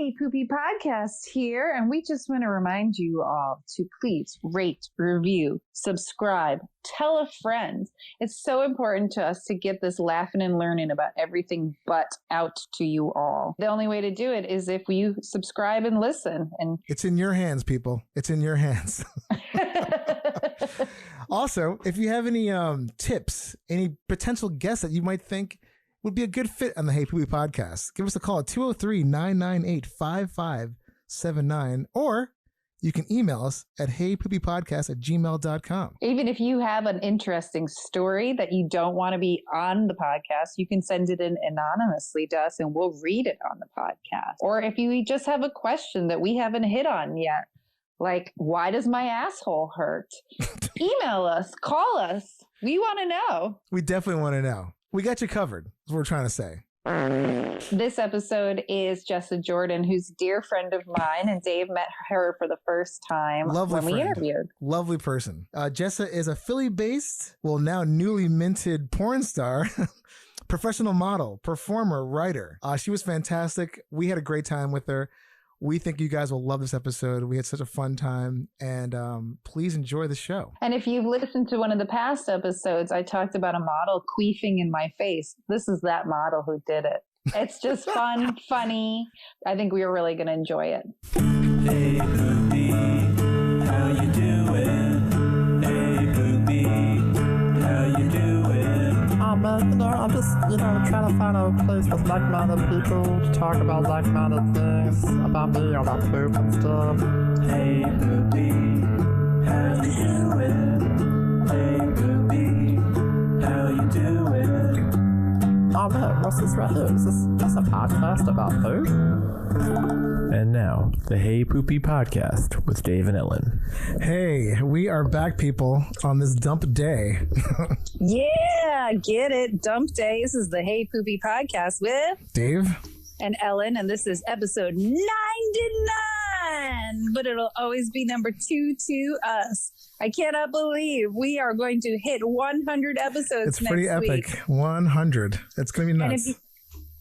Hey, Poopy Podcast here, and we just want to remind you all to please rate, review, subscribe, tell a friend. It's so important to us to get this laughing and learning about everything but out to you all. The only way to do it is if you subscribe and listen. And it's in your hands, people. It's in your hands. Also, if you have any tips, any potential guests that you might think would be a good fit on the Hey Poopy Podcast, give us a call at 203-998-5579, or you can email us at heypoopypodcast@gmail.com. Even if you have an interesting story that you don't want to be on the podcast, you can send it in anonymously to us and we'll read it on the podcast. Or if you just have a question that we haven't hit on yet, like, why does my asshole hurt? Email us, call us. We want to know. We definitely want to know. We got you covered, is what we're trying to say. This episode is Jessa Jordan, who's a dear friend of mine, and Dave met her for the first time when we interviewed. Lovely person. Jessa is a Philly-based, well, now newly minted porn star, professional model, performer, writer. She was fantastic. We had a great time with her. We think you guys will love this episode. We had such a fun time, and please enjoy the show. And if you've listened to one of the past episodes, I talked about a model queefing in my face. This is that model who did it. It's just fun, funny. I think we are really going to enjoy it. Hey, Poopy, how you doing? Hey, Poopy, how you doing? I'm just, trying to find a place with like-minded people to talk about like-minded things about me, about poop and stuff. Hey, Poopy, how you doing? Hey, Poopy, how you doing? Oh man, what's this right here? Is this just a podcast about poop? And now, the Hey Poopy Podcast with Dave and Ellen. Hey, we are back, people, on this dump day. Yeah, get it. Dump day. This is the Hey Poopy Podcast with Dave and Ellen, and this is episode 99. But it'll always be number 2 to us. I cannot believe we are going to hit 100 episodes next week. It's pretty epic. 100. It's going to be nuts.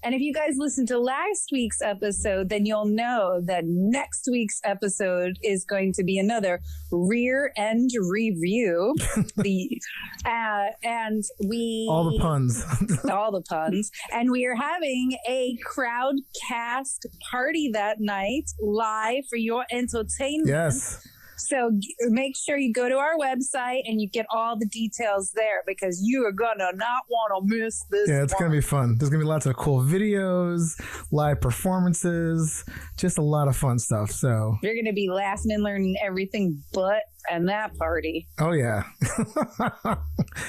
And if you guys listen to last week's episode, then you'll know that next week's episode is going to be another rear end review. And we all the puns. And we are having a crowd cast party that night live for your entertainment. Yes. So make sure you go to our website and you get all the details there, because you are going to not want to miss this. Yeah, it's going to be fun. There's going to be lots of cool videos, live performances, just a lot of fun stuff. So you're going to be laughing and learning everything but and that party. Oh, yeah.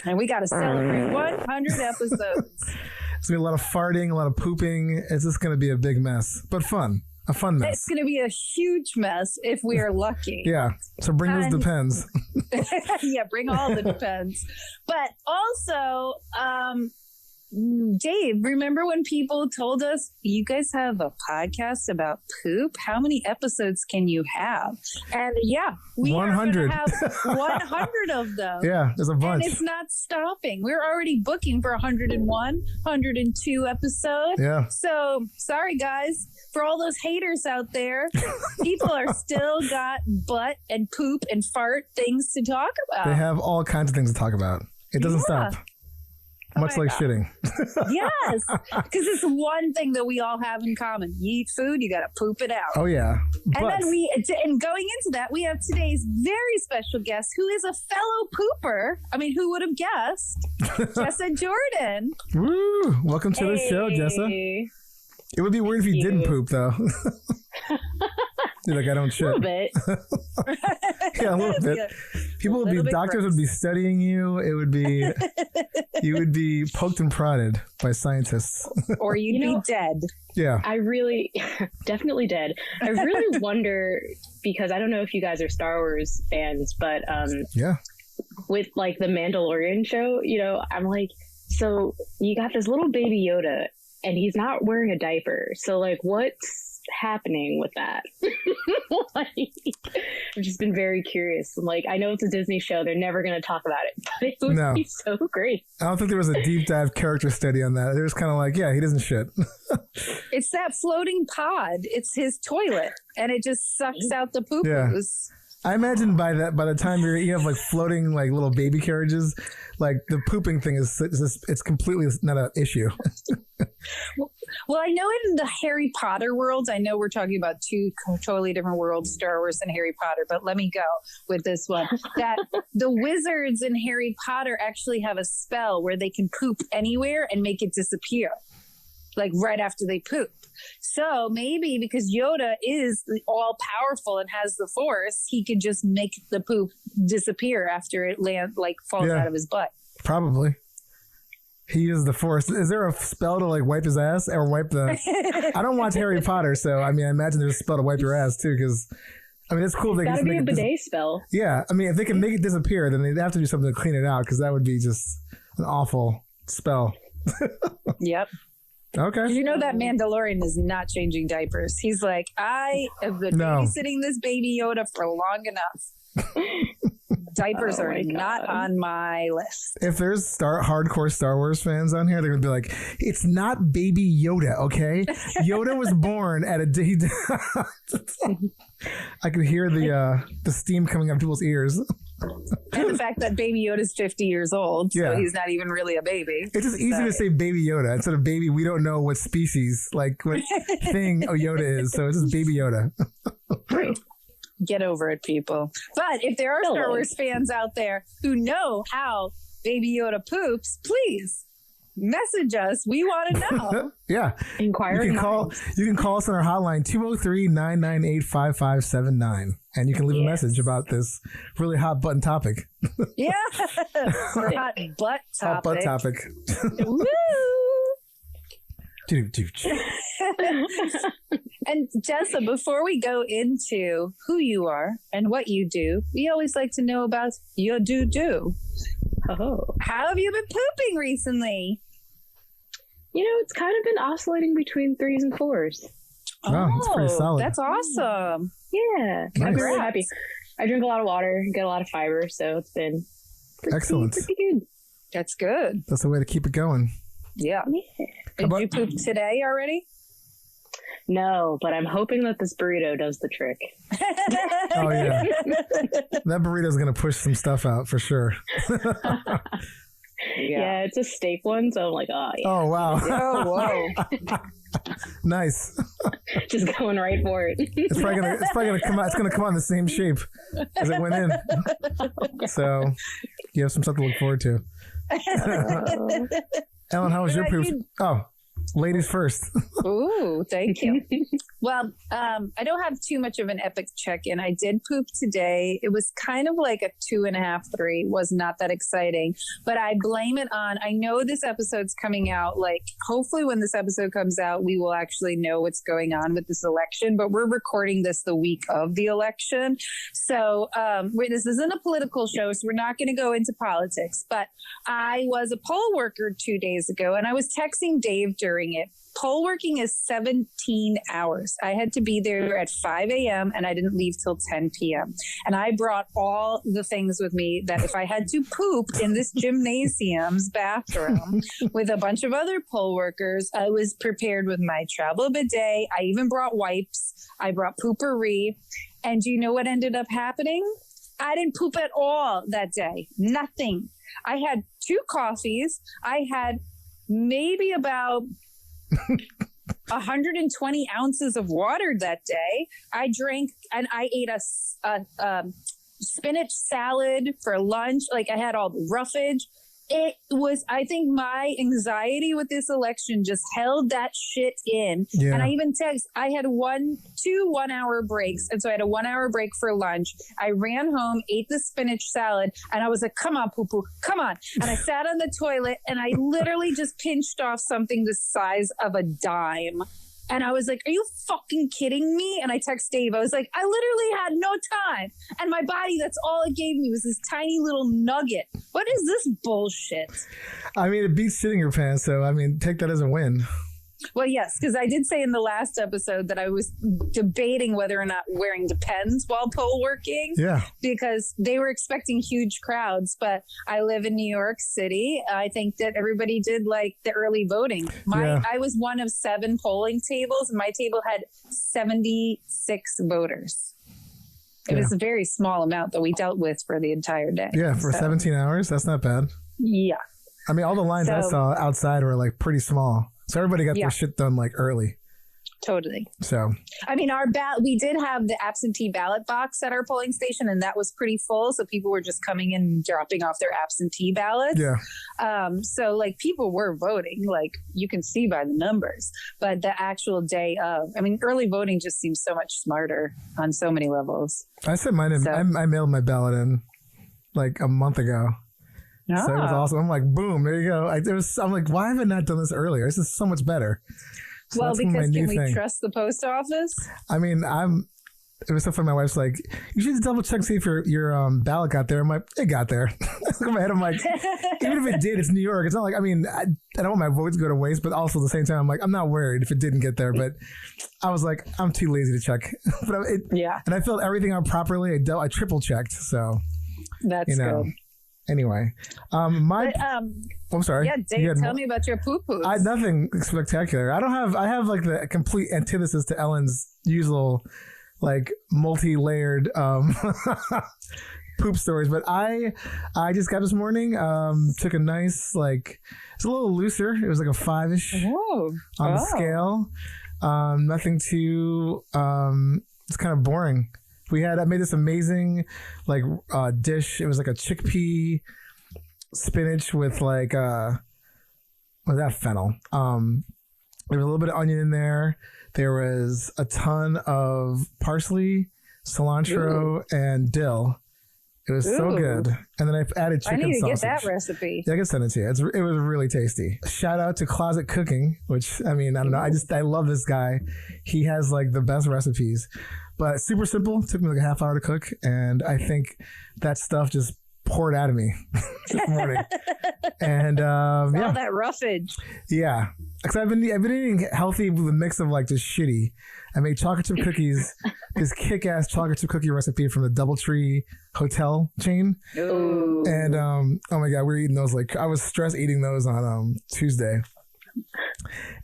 And we got to celebrate 100 episodes. There's going to be a lot of farting, a lot of pooping. It's just going to be a big mess, but fun. A fun mess. It's going to be a huge mess if we are lucky. Yeah. So bring those Depends. Yeah, bring all the Depends. But also, Dave, remember when people told us, you guys have a podcast about poop? How many episodes can you have? And yeah, we 100. Are going to have 100 of them. Yeah, there's a bunch. And it's not stopping. We're already booking for 101, 102 episodes. Yeah. So sorry, guys. For all those haters out there, people are still got butt and poop and fart things to talk about. They have all kinds of things to talk about. It doesn't stop. Much like shitting. Yes, because it's one thing that we all have in common. You eat food, you got to poop it out. Oh, yeah. And then and going into that, we have today's very special guest, who is a fellow pooper. I mean, who would have guessed? Jessa Jordan. Woo! Welcome to the show, Jessa. It would be weird if you didn't poop, though. You're like, I don't shit. A little bit. Yeah, a little bit. People would be, doctors would be studying you. It would be, you would be poked and prodded by scientists. Or you'd be dead. Yeah. I really, definitely dead. I really wonder, because I don't know if you guys are Star Wars fans, but yeah, with like the Mandalorian show, I'm like, so you got this little baby Yoda and he's not wearing a diaper. So like, what's happening with that? Like, I've just been very curious. Like, I know it's a Disney show; they're never going to talk about it, but it would be so great. I don't think there was a deep dive character study on that. It was kind of like, yeah, he doesn't shit. It's that floating pod. It's his toilet, and it just sucks out the poo-poos. Yeah. I imagine by the time you have like floating like little baby carriages, like the pooping thing it's completely not an issue. Well, I know in the Harry Potter world, I know we're talking about two totally different worlds, Star Wars and Harry Potter, but let me go with this one. That the wizards in Harry Potter actually have a spell where they can poop anywhere and make it disappear, like right after they poop. So maybe because Yoda is all powerful and has the Force, he could just make the poop disappear after it falls out of his butt. Probably. He uses the Force. Is there a spell to like wipe his ass or wipe the? I don't watch Harry Potter, so I mean, I imagine there's a spell to wipe your ass too. Because I mean, it's cool. It's got to be a bidet spell. Yeah, I mean, if they can make it disappear, then they'd have to do something to clean it out because that would be just an awful spell. Yep. Okay. Did you know that Mandalorian is not changing diapers? He's like, I have been babysitting this baby Yoda for long enough. Diapers are not on my list. If there's hardcore Star Wars fans on here, they're gonna be like, "It's not Baby Yoda, okay? Yoda was born at a day." I can hear the steam coming out of people's ears. And the fact that Baby Yoda's 50 years old, so he's not even really a baby. It's just easy to say Baby Yoda instead of baby. We don't know what species, like what thing Yoda is, so it's just Baby Yoda. Great. Get over it, people. But if there are Star Wars fans out there who know how Baby Yoda poops, please message us. We want to know. Yeah. Inquire. You can call us on our hotline 203-998-5579 and you can leave a message about this really hot button topic. Yeah. Or hot butt topic. Hot butt topic. Woo! And Jessa, before we go into who you are and what you do, we always like to know about your do. Oh, how have you been pooping recently? You know, it's kind of been oscillating between 3s and 4s. Wow, that's pretty solid. That's awesome. Yeah, nice. I'm really happy. I drink a lot of water, get a lot of fiber, so it's been excellent. Pretty good. That's good. That's the way to keep it going. Yeah. Did you poop today already? No, but I'm hoping that this burrito does the trick. Oh, yeah. That burrito's going to push some stuff out for sure. Yeah, it's a steak one, so I'm like, oh, yeah. Oh, wow. Oh, whoa. Nice. Just going right for it. It's probably gonna come out. It's gonna come out in the same shape as it went in. So you have some stuff to look forward to. Ellen, how was your poop? Oh, ladies first. Ooh, thank you. Well, I don't have too much of an epic check-in. I did poop today. It was kind of like a 2.5, 3. Was not that exciting, but I blame it on, I know this episode's coming out, like hopefully when this episode comes out, we will actually know what's going on with this election, but we're recording this the week of the election. So this isn't a political show, so we're not going to go into politics, but I was a poll worker 2 days ago and I was texting Dave during it. Poll working is 17 hours. I had to be there at 5 a.m. and I didn't leave till 10 p.m. And I brought all the things with me that if I had to poop in this gymnasium's bathroom with a bunch of other poll workers, I was prepared with my travel bidet. I even brought wipes. I brought poopery. And do you know what ended up happening? I didn't poop at all that day. Nothing. I had 2 coffees. I had maybe about 120 ounces of water that day. I drank and I ate a spinach salad for lunch. Like I had all the roughage. It was, I think my anxiety with this election just held that shit in. Yeah. And I even I had 2 1-hour breaks. And so I had a 1-hour break for lunch. I ran home, ate the spinach salad, and I was like, come on, poo-poo, come on. And I sat on the toilet and I literally just pinched off something the size of a dime. And I was like, are you fucking kidding me? And I text Dave. I was like, I literally had no time. And my body, that's all it gave me was this tiny little nugget. What is this bullshit? I mean, it beats shitting your pants. So, I mean, take that as a win. Well, yes, because I did say in the last episode that I was debating whether or not wearing Depends while poll working. Yeah. Because they were expecting huge crowds, but I live in New York City. I think that everybody did like the early voting. I was one of 7 polling tables, and my table had 76 voters. It was a very small amount that we dealt with for the entire day. Yeah, for 17 hours. That's not bad. Yeah. I mean, all the lines I saw outside were like pretty small. So everybody got their shit done like early. Totally. So, I mean, we did have the absentee ballot box at our polling station, and that was pretty full. So people were just coming in and dropping off their absentee ballots. Yeah. So like people were voting, like you can see by the numbers, but the actual day of, I mean, early voting just seems so much smarter on so many levels. I sent mine in. I mailed my ballot in like a month ago. So it was awesome. I'm like, boom, there you go. I'm like, why have I not done this earlier? This is so much better. So well, because can we trust the post office? I mean, it was so funny. My wife's like, you should double check, see if your ballot got there. I'm like, it got there. In my head, I'm like, even if it did, it's New York. It's not like, I mean, I don't want my vote to go to waste, but also at the same time, I'm like, I'm not worried if it didn't get there. But I was like, I'm too lazy to check. And I filled everything out properly. I triple checked. So that's good. Anyway, I'm sorry. Yeah, Dave, tell me about your poo-poos. I had nothing spectacular. I have like the complete antithesis to Ellen's usual, like multi-layered poop stories. But I just got this morning, took a nice, like, it's a little looser. It was like a 5-ish on the scale. Nothing too, it's kind of boring. I made this amazing like dish. It was like a chickpea spinach with like what was that, fennel. There was a little bit of onion in there. There was a ton of parsley, cilantro, and dill. It was so good. And then I added chicken sausage. I need to get that recipe. Yeah, I can send it to you. It was really tasty. Shout out to Closet Cooking, which, I mean, I don't know. I love this guy. He has like the best recipes. But super simple. Took me like a half hour to cook, and I think that stuff just poured out of me this morning. And all that roughage. Yeah, because I've been eating healthy with a mix of like just shitty. I made chocolate chip cookies. This kick-ass chocolate chip cookie recipe from the DoubleTree hotel chain. Ooh. And oh my god, we were eating those. Like I was stressed eating those on Tuesday.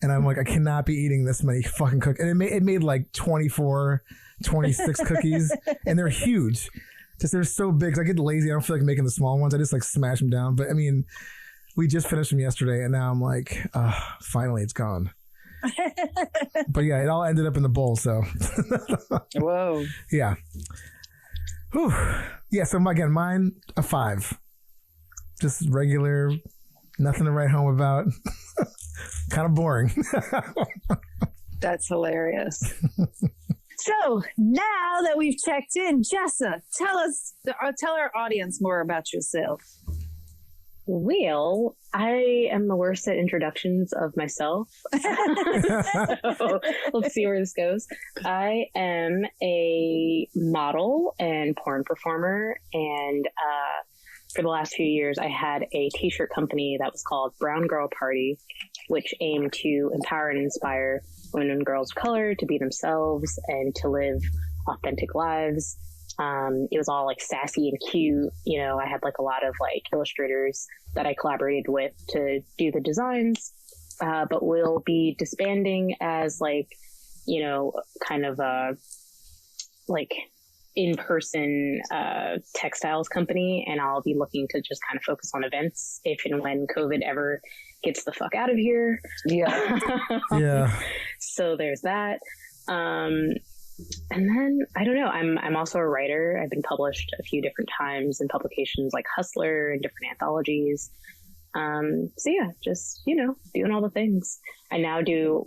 And I'm like, I cannot be eating this many fucking cookies. And it made like 24, 26 cookies, and they're huge. Just they're so big. 'Cause I get lazy. I don't feel like making the small ones. I just like smash them down. But I mean, we just finished them yesterday, and now I'm like, finally, it's gone. But yeah, it all ended up in the bowl. So, whoa, yeah, whew. Yeah. So again, mine a 5, just regular, nothing to write home about. Kind of boring. That's hilarious. So now that we've checked in, Jessa, tell our audience more about yourself. Well, I am the worst at introductions of myself. So let's see where this goes. I am a model and porn performer, and for the last few years, I had a t-shirt company that was called Brown Girl Party, which aimed to empower and inspire women and girls of color to be themselves and to live authentic lives. It was all like sassy and cute. You know, I had like a lot of like illustrators that I collaborated with to do the designs, but we'll be disbanding as like, you know, kind of a like in-person textiles company, and I'll be looking to just kind of focus on events if and when COVID ever gets the fuck out of here. Yeah. Yeah. So there's that. And then I don't know, I'm also a writer. I've been published a few different times in publications like Hustler and different anthologies. So yeah, just, you know, doing all the things. I now do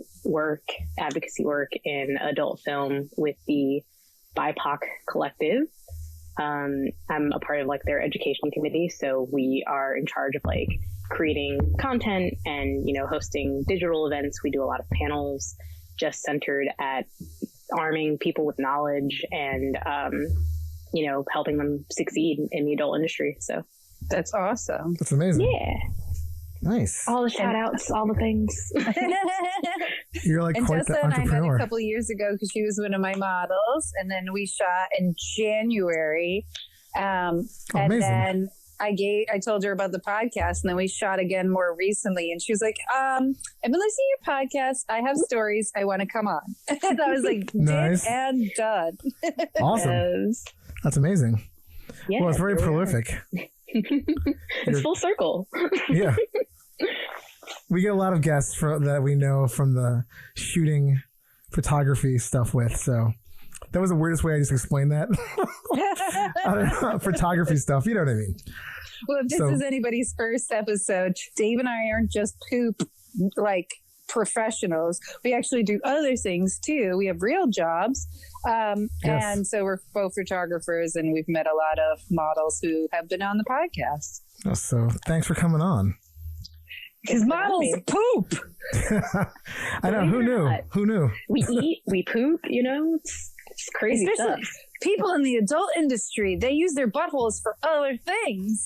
advocacy work in adult film with the BIPOC Collective. I'm a part of like their education committee, so we are in charge of like creating content and, you know, hosting digital events. We do a lot of panels just centered at arming people with knowledge and you know, helping them succeed in the adult industry. So that's awesome. That's amazing. Yeah. Nice. All the shout outs, all the things. You're like And quite the Jessa and I met entrepreneur. a couple of years ago because she was one of my models, and then we shot in January. And amazing. then I told her about the podcast, and then we shot again more recently. And she was like, "I've been listening to your podcast. I have stories. I want to come on." And I was like, Nice. "Did and done." Awesome. Yes. That's amazing. Yeah, Well, it's very here we are. prolific. It's full circle. Yeah. We get a lot of guests that we know from the shooting photography stuff with. So that was the weirdest way I just explained that. I don't know, photography stuff. You know what I mean? Well, if this So- is anybody's first episode, Dave and I aren't just poop like professionals. We actually do other things too. We have real jobs. Yes. And so we're both photographers, and we've met a lot of models who have been on the podcast. So thanks for coming on. Because models poop. I know. Who knew? not. Who knew? We eat, we poop, it's crazy Especially stuff. people in the adult industry, they use their buttholes for other things.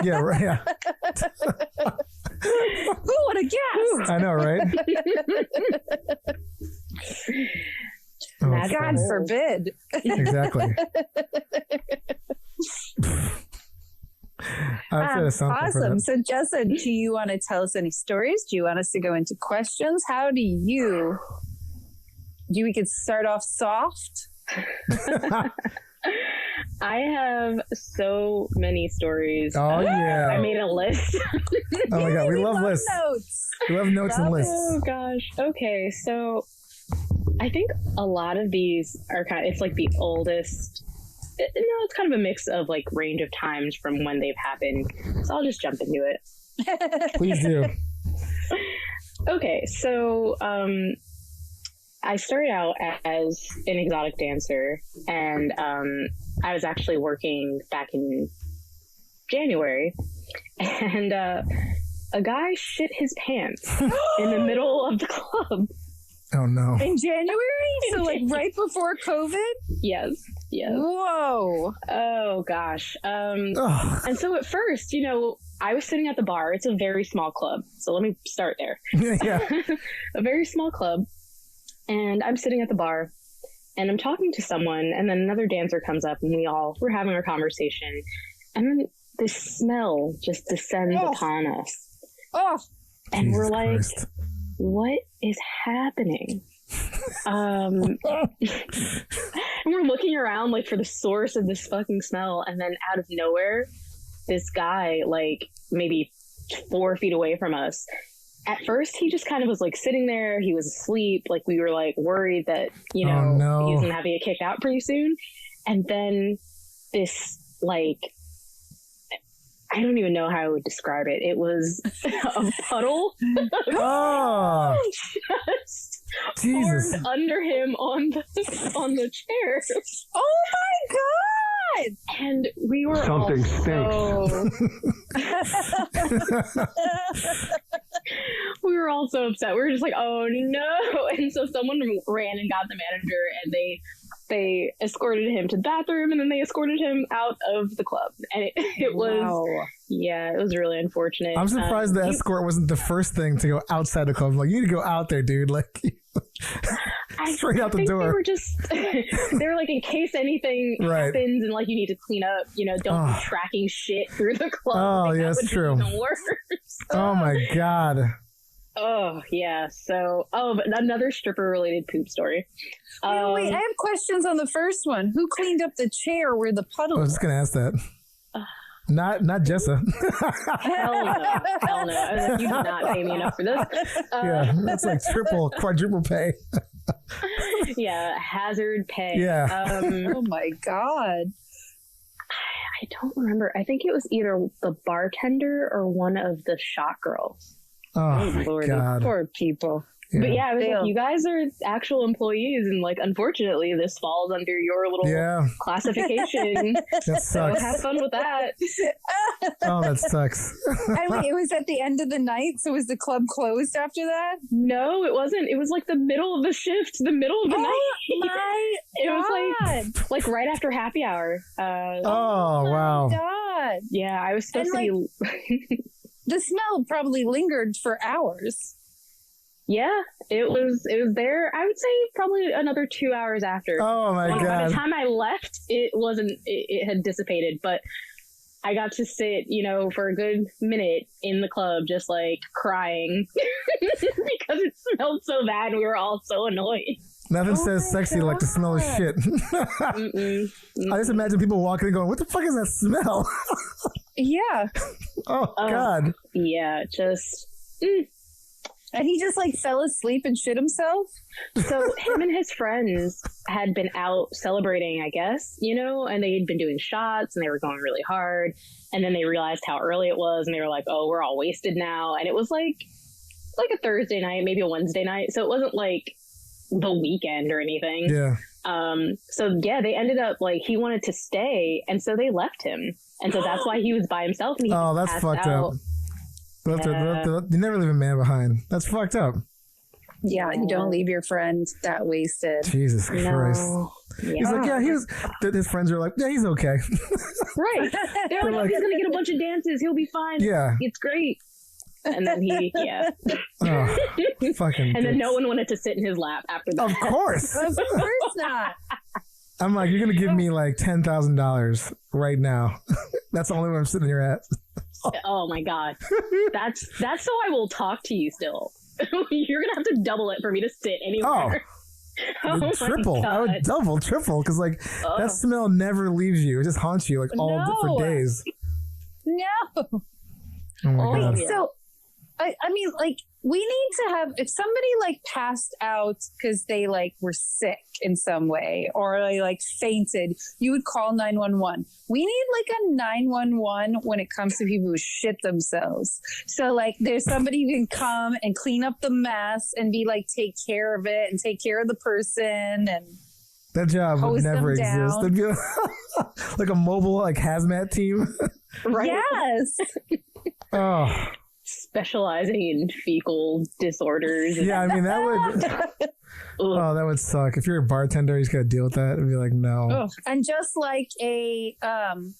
Yeah, right. Yeah. Who would have guessed? I know, right? Oh, Magic. God funny. forbid. Exactly. I've said something for Awesome. that. So, Jessa, do you want to tell us any stories? Do you want us to go into questions? How do you? We could start off soft. I have so many stories. Oh yeah. I made a list. Oh my god, we love lists. Notes. We love notes and lists. Oh gosh. Okay, so I think a lot of these are it's like the oldest. No, it's kind of a mix of like range of times from when they've happened. So I'll just jump into it. Please do. Okay, so I started out as an exotic dancer, and I was actually working back in January, and a guy shit his pants in the middle of the club. Oh no. In January? So, like right before COVID? Yes. Whoa. Oh gosh. Ugh. And so at first, I was sitting at the bar. It's a very small club, so let me start there. Yeah. A very small club, and I'm sitting at the bar, and I'm talking to someone, and then another dancer comes up, and we're having our conversation, and then this smell just descends upon us, Oh, and Jesus we're like, Christ. what is happening? And we're looking around like for the source of this fucking smell, and then out of nowhere, this guy, like maybe 4 feet away from us, at first he just kind of was like sitting there. He was asleep. Like we were like worried that he was gonna have to get kicked out pretty soon. And then this, like, I don't even know how I would describe it. It was a puddle Oh, just Jesus. formed under him on the chair. oh my God. And we were Something we were all so upset. We were just like, oh no. And so someone ran and got the manager, and they escorted him to the bathroom, and then they escorted him out of the club. And it was, it was really unfortunate. I'm surprised the escort wasn't the first thing to go outside the club. Like, you need to go out there, dude. Like, straight out the think door. They were just, they were like, in case anything happens and like you need to clean up, don't be tracking shit through the club. Oh, Like, yeah, that that's would be true. even worse. Oh my God. Oh, yeah. So, but another stripper-related poop story. Wait, I have questions on the first one. Who cleaned up the chair where the puddle I was just going to ask that. Not Jessa. Hell no. Hell no. I was like, you did not pay me enough for this. Yeah, that's like quadruple pay. Yeah, hazard pay. Yeah. Oh my God. I don't remember. I think it was either the bartender or one of the shot girls. Oh my Lordy, God. poor people. Yeah. But yeah, I was like, you guys are actual employees, and like, unfortunately, this falls under your little classification. That So sucks. have fun with that. Oh, that sucks. I mean, it was at the end of the night, so was the club closed after that? No, it wasn't. It was like the middle of the shift, the middle of the night. My It was God. like right after happy hour. Oh, wow. God. Yeah, I was supposed to be. the smell probably lingered for hours. Yeah, it was there. I would say probably another 2 hours after. Oh my By God. the time I left, it had dissipated, but I got to sit, for a good minute in the club, just like crying because it smelled so bad. We were all so annoyed. Nothing says sexy like the smell of shit. I just imagine people walking and going, what the fuck is that smell? Yeah. Oh, God. Yeah, just... And he just like fell asleep and shit himself. So him and his friends had been out celebrating, I guess, and they had been doing shots and they were going really hard. And then they realized how early it was and they were like, oh, we're all wasted now. And it was like a Thursday night, maybe a Wednesday night. So it wasn't like the weekend or anything. Yeah. So yeah, they ended up like he wanted to stay. And so they left him. And so that's why he was by himself. And he That's passed fucked out. up. You never leave a man behind. That's fucked up. Yeah, you don't leave your friend that wasted. Jesus Christ. Yeah. He's like, yeah, his friends are like, yeah, he's okay. Right. They're like, he's going to get a bunch of dances. He'll be fine. Yeah. It's great. And then Oh, fucking and then dicks. no one wanted to sit in his lap after that. Of course. Of course not. I'm like, you're going to give me like $10,000 right now. That's the only way I'm sitting in your ass. Oh my God. That's so I will talk to you still. You're going to have to double it for me to sit anywhere. Oh, triple. I would double, triple. Because like that smell never leaves you. It just haunts you like for days. No. Oh my God. yeah. So, I mean, like, we need to have, if somebody like passed out because they like were sick in some way or they like fainted, you would call 911. We need like a 911 when it comes to people who shit themselves. So like there's somebody who can come and clean up the mess and be like, take care of it and take care of the person and that job would hose never them exist. down. There'd be like a mobile like hazmat team. Right. Yes. Oh. Specializing in fecal disorders. Yeah, I mean that would that would suck. If you're a bartender, you just gotta deal with that and be like, no. Oh. And just like an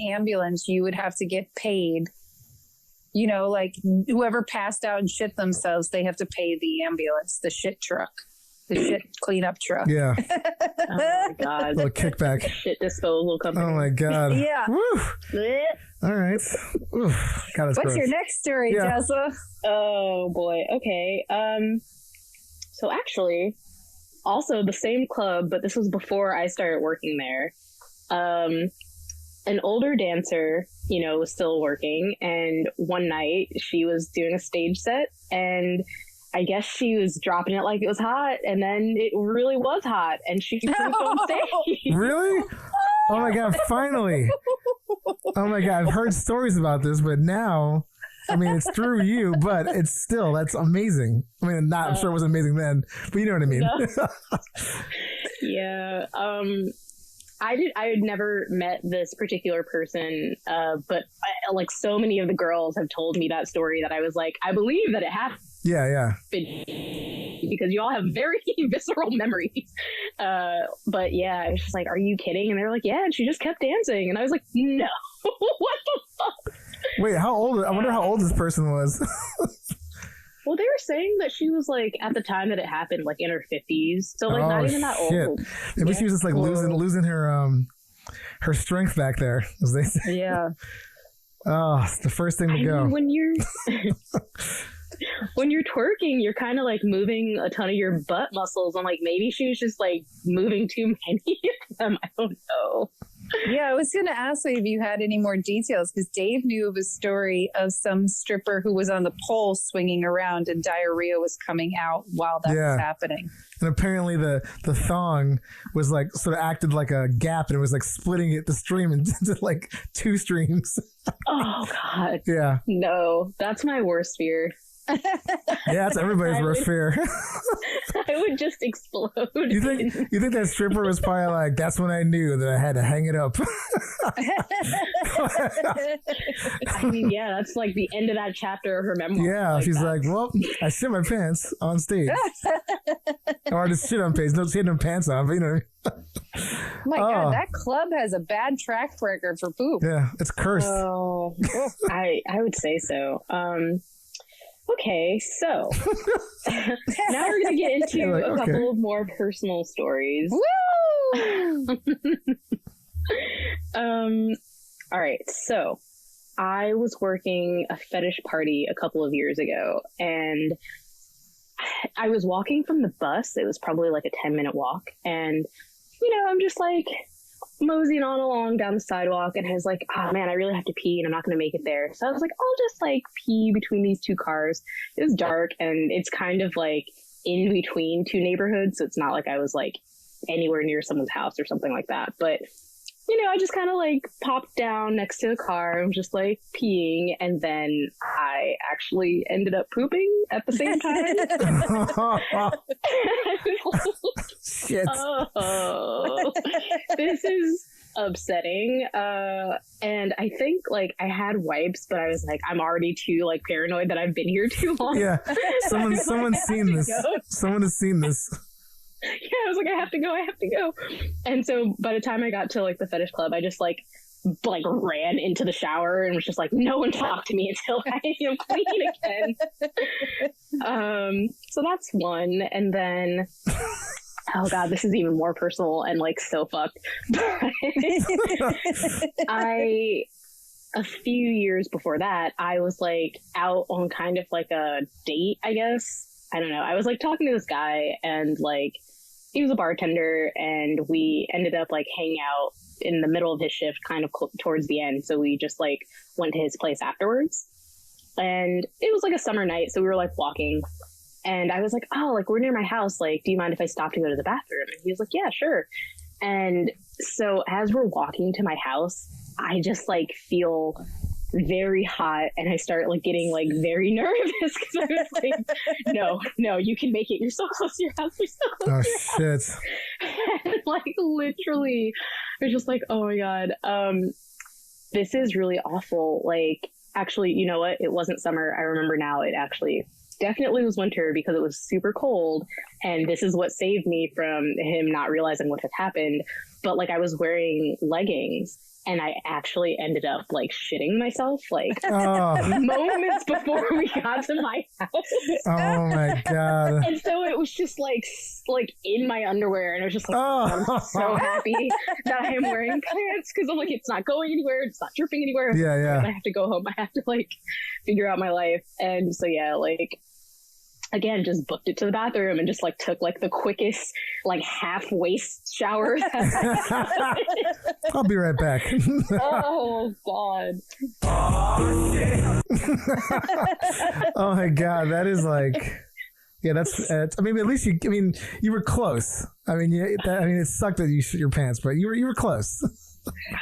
ambulance, you would have to get paid. Like whoever passed out and shit themselves, they have to pay the ambulance, the shit truck, the shit cleanup truck. Yeah. Oh my God. Little kickback. Shit disposal company. Oh my God. Yeah. Woo. All right. Oof. God, that's What's gross. your next story, Yeah. Jessa? Oh boy. Okay. So actually, also the same club, but this was before I started working there. An older dancer, was still working, and one night she was doing a stage set, and I guess she was dropping it like it was hot, and then it really was hot, and she couldn't go on stage. Really? Oh my God, finally. Oh my God, I've heard stories about this, but now, I mean, it's through you, but it's still, that's amazing. I mean, I'm sure it was amazing then, but you know what I mean. No. Yeah. I had never met this particular person, but like so many of the girls have told me that story that I was like, I believe that it happened. Yeah. Because you all have very visceral memories. But yeah, I was just like, are you kidding? And they were like, yeah, and she just kept dancing. And I was like, no, what the fuck? Wait, how old? I wonder how old this person was. Well, they were saying that she was like, at the time that it happened, like in her 50s. So like not even that old. Maybe she was just like losing her strength back there, as they say. Yeah. Oh, it's the first thing to go. Mean, when you're twerking, you're kind of like moving a ton of your butt muscles. I'm like, maybe she was just like moving too many of them. I don't know. Yeah, I was going to ask if you had any more details because Dave knew of a story of some stripper who was on the pole swinging around and diarrhea was coming out while that was happening. And apparently the thong was like sort of acted like a gap and it was like splitting the stream into like two streams. Oh God. Yeah. No, that's my worst fear. Yeah, that's everybody's worst fear. I would just explode. You think that stripper was probably like, that's when I knew that I had to hang it up. I mean, yeah, that's like the end of that chapter of her memoir. Yeah, she's like, well, I shit my pants on stage. Or just shit on pants. No shit on pants on, but you know. My God, that club has a bad track record for poop. Yeah, it's cursed. Oh, I would say so. Okay, so now we're gonna get into a couple of more personal stories. Woo! All right, so I was working a fetish party a couple of years ago, and I was walking from the bus. It was probably like a 10-minute walk, and I'm just like moseying on along down the sidewalk, and I was like, oh man, I really have to pee and I'm not going to make it there. So I was like, I'll just like pee between these two cars. It was dark, and it's kind of like in between two neighborhoods. So it's not like I was like anywhere near someone's house or something like that. But, I just kind of like popped down next to the car and was just like peeing. And then I actually ended up pooping at the same time. Shit. Oh, this is upsetting. And I think like I had wipes, but I was like, I'm already too like paranoid that I've been here too long. Yeah. Someone's seen this. Someone has seen this. Yeah, I was like, I have to go. And so by the time I got to like the fetish club, I just like ran into the shower and was just like, no one talk to me until I am clean again. So that's one. And then, oh God, this is even more personal and like so fucked. A few years before that, I was like out on kind of like a date, I guess. I don't know. I was like talking to this guy, and like he was a bartender, and we ended up like hanging out in the middle of his shift, kind of towards the end. So we just like went to his place afterwards, and it was like a summer night. So we were like walking, and I was like, oh, like we're near my house. Like, do you mind if I stop to go to the bathroom? And he was like, yeah, sure. And so as we're walking to my house, I just like feel very hot, and I start like getting like very nervous because I was like, no, you can make it. You're so close to your house. You're so close to your house. And like literally, I was just like, oh my God, this is really awful. Like, actually, you know what? It wasn't summer. I remember now. It actually definitely was winter because it was super cold, and this is what saved me from him not realizing what had happened. But like I was wearing leggings, and I actually ended up like shitting myself like moments before we got to my house. Oh my God. And so it was just like in my underwear, and I was just like, I'm so happy that I am wearing pants, because I'm like, it's not going anywhere, it's not dripping anywhere. Yeah. I have to go home. I have to like figure out my life. And so yeah, like again, just booked it to the bathroom and just like took like the quickest like half waist shower. I'll be right back. Oh God. Oh my God, that is like, yeah, that's. I mean, at least you were close. I mean, it sucked that you shit your pants, but you were close.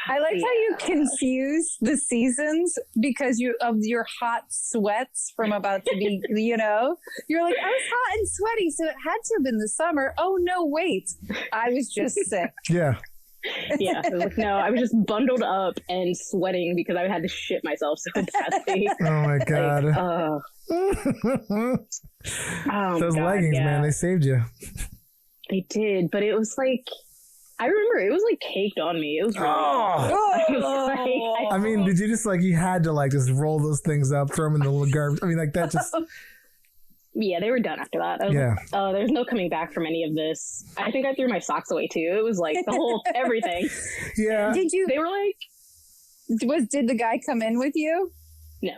I like how you confuse the seasons because of your hot sweats from about to be, you're like, I was hot and sweaty, so it had to have been the summer. Oh no, wait, I was just sick. Yeah. Yeah, I was like, no, I was just bundled up and sweating because I had to shit myself so badly. Oh my God. Those leggings, man, they saved you. They did, but it was like, I remember it was like caked on me. It was really I mean, did you just like, you had to like just roll those things up, throw them in the little garbage? I mean, like that just. Yeah, they were done after that. I was like, there's no coming back from any of this. I think I threw my socks away too. It was like the whole everything. Yeah. They were like, did the guy come in with you? No.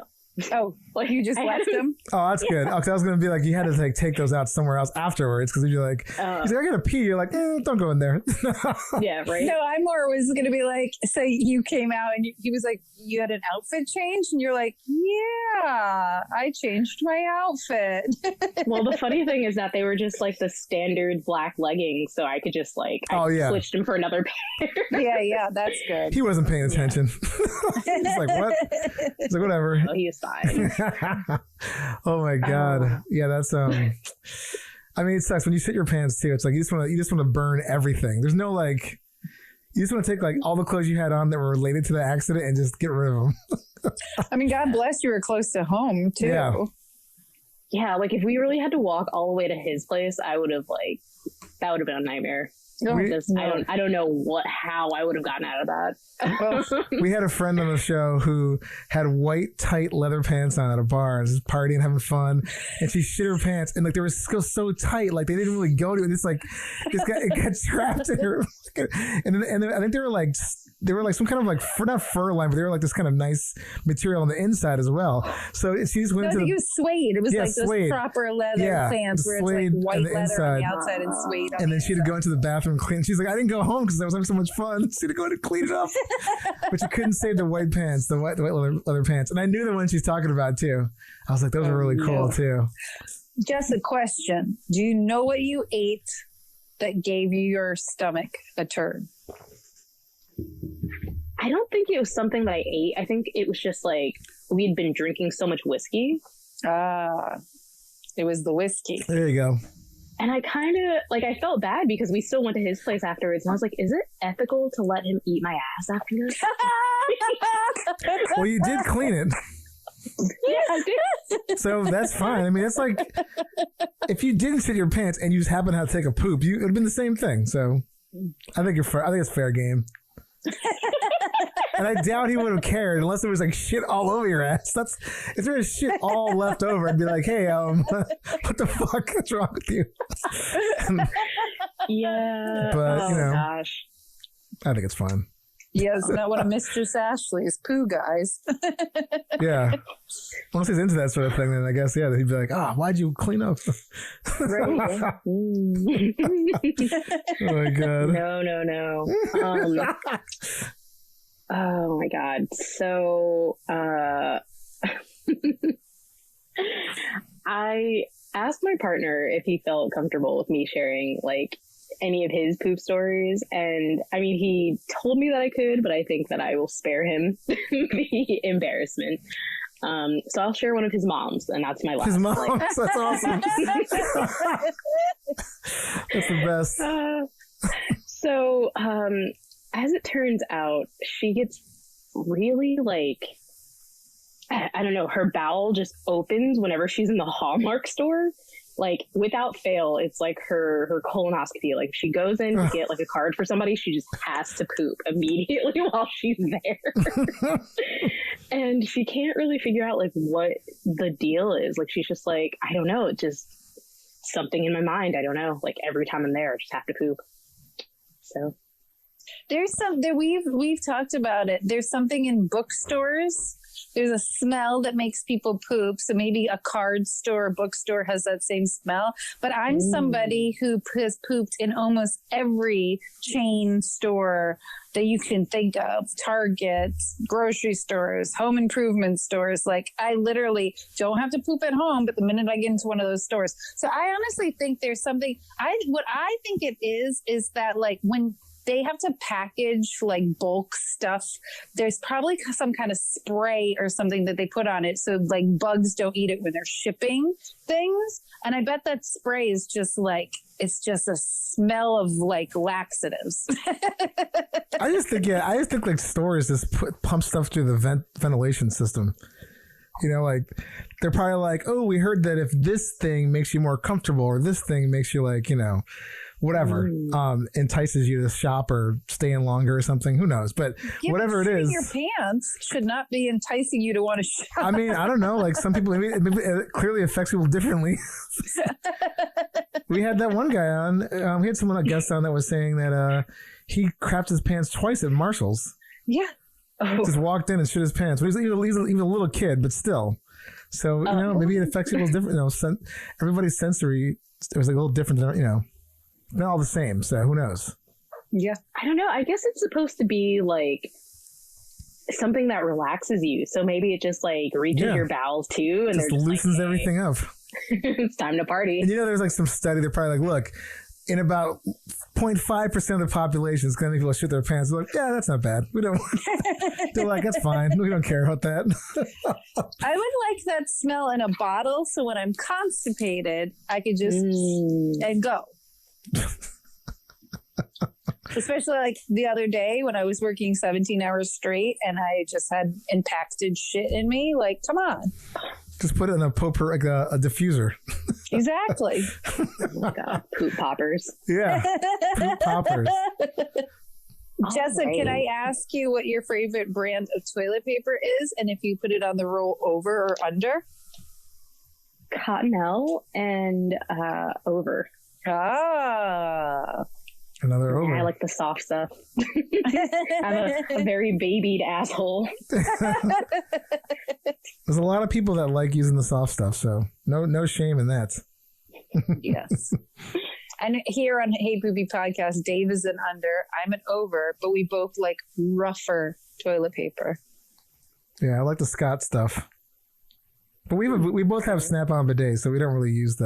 Oh, like you just left him? Oh, that's good. Okay, I was gonna be like, you had to like take those out somewhere else afterwards because you're like, he's like, I gotta pee. You're like, don't go in there. Yeah, right. No, I more was gonna be like, so you came out and he was like, you had an outfit change, and you're like, yeah, I changed my outfit. Well, the funny thing is that they were just like the standard black leggings, so I could just like, switched them for another pair. Yeah, that's good. He wasn't paying attention. He's like, what? He's like, whatever. Oh, he was fine. Oh my God. Yeah, that's I mean, it sucks when you shit your pants too. It's like you just want to burn everything. There's no like, you just want to take like all the clothes you had on that were related to the accident and just get rid of them. I mean, God bless you were close to home too. Yeah, like if we really had to walk all the way to his place, I would have like, that would have been a nightmare. I don't know how I would have gotten out of that. We had a friend on the show who had white tight leather pants on at a bar and was partying, having fun, and she shit her pants, and like they were so tight, like they didn't really go to it. It's like it got trapped in her, and then I think they were like some kind of like not fur line, but they were like this kind of nice material on the inside as well. So she just went I think it was suede. It was like suede. this proper leather pants where it's like white on the leather inside. on the outside and suede on and the then she'd inside. go into the bathroom and clean. She's like, I didn't go home because I was having so much fun. She'd go in and clean it up. But you couldn't save the white pants, the white leather pants. And I knew the one she's talking about too. I was like, those are really cool too. Just a question. Do you know what you ate that gave you your stomach a turn? I don't think it was something that I ate. I think it was just like we'd been drinking so much whiskey. It was the whiskey. There you go. And I kind of, like, I felt bad because we still went to his place afterwards. And I was like, is it ethical to let him eat my ass after this? Well, you did clean it. Yeah, I did. So that's fine. I mean, it's like if you didn't shit your pants and you just happen to have to take a poop, it would have been the same thing. So I think I think it's fair game. And I doubt he would have cared unless there was like shit all over your ass. If there was shit all left over, I'd be like, hey, what the fuck? What's wrong with you? Yeah. But gosh. I think it's fine. Yes, not one of Mistress Ashley's poo guys. Yeah. Once he's into that sort of thing, then I guess, yeah, he'd be like, why'd you clean up? Right. Oh my God. No. Oh my God. So, I asked my partner if he felt comfortable with me sharing like any of his poop stories. And I mean, he told me that I could, but I think that I will spare him the embarrassment. So I'll share one of his moms, and that's my last. His moms? That's awesome. That's the best. So, as it turns out, she gets really like, I don't know, her bowel just opens whenever she's in the Hallmark store. Like without fail, it's like her colonoscopy. Like if she goes in to get like a card for somebody, she just has to poop immediately while she's there. And she can't really figure out like what the deal is. Like she's just like, I don't know, it's just something in my mind. I don't know. Like every time I'm there, I just have to poop. So There's we've talked about it. There's something in bookstores. There's a smell that makes people poop. So maybe a card store, a bookstore has that same smell. But I'm somebody who has pooped in almost every chain store that you can think of. Target, grocery stores, home improvement stores. Like I literally don't have to poop at home, but the minute I get into one of those stores. So I honestly think there's something, what I think it is that like when they have to package like bulk stuff, there's probably some kind of spray or something that they put on it so like bugs don't eat it when they're shipping things. And I bet that spray is just like, it's just a smell of like laxatives. I just think like stores just pump stuff through the ventilation system. You know, like they're probably like, oh, we heard that if this thing makes you more comfortable or this thing makes you like, whatever, entices you to shop or stay in longer or something. Who knows? But whatever it is. Your pants should not be enticing you to want to shop. I mean, I don't know. Like some people, maybe it clearly affects people differently. We had that one guy on. We had someone, a guest on, that was saying that he crapped his pants twice at Marshall's. Yeah. Just walked in and shit his pants. He was a little kid, but still. So, maybe it affects people different. Everybody's sensory, it was like a little different, not all the same. So who knows? Yeah. I don't know. I guess it's supposed to be like something that relaxes you. So maybe it just like reaches your bowels too. And just loosens everything up. It's time to party. And there's like some study. They're probably like, look, in about 0.5% of the population, it's going to be people shit their pants. They're like, yeah, that's not bad. We don't. They're like, that's fine. We don't care about that. I would like that smell in a bottle, so when I'm constipated, I could just and go. Especially like the other day when I was working 17 hours straight and I just had impacted shit in me. Like, come on. Just put it in a diffuser. Exactly. Oh my God. Poop poppers. Yeah. Poop poppers. Jessa, Alright. can I ask you what your favorite brand of toilet paper is, and if you put it on the roll over or under? Cottonelle and over. Ah. Another over. I like the soft stuff. I'm a very babied asshole. There's a lot of people that like using the soft stuff, so no shame in that. Yes. And here on Hey Poopy Podcast, Dave is an under, I'm an over, but we both like rougher toilet paper. Yeah, I like the Scott stuff. But we both have Snap-on bidets, so we don't really use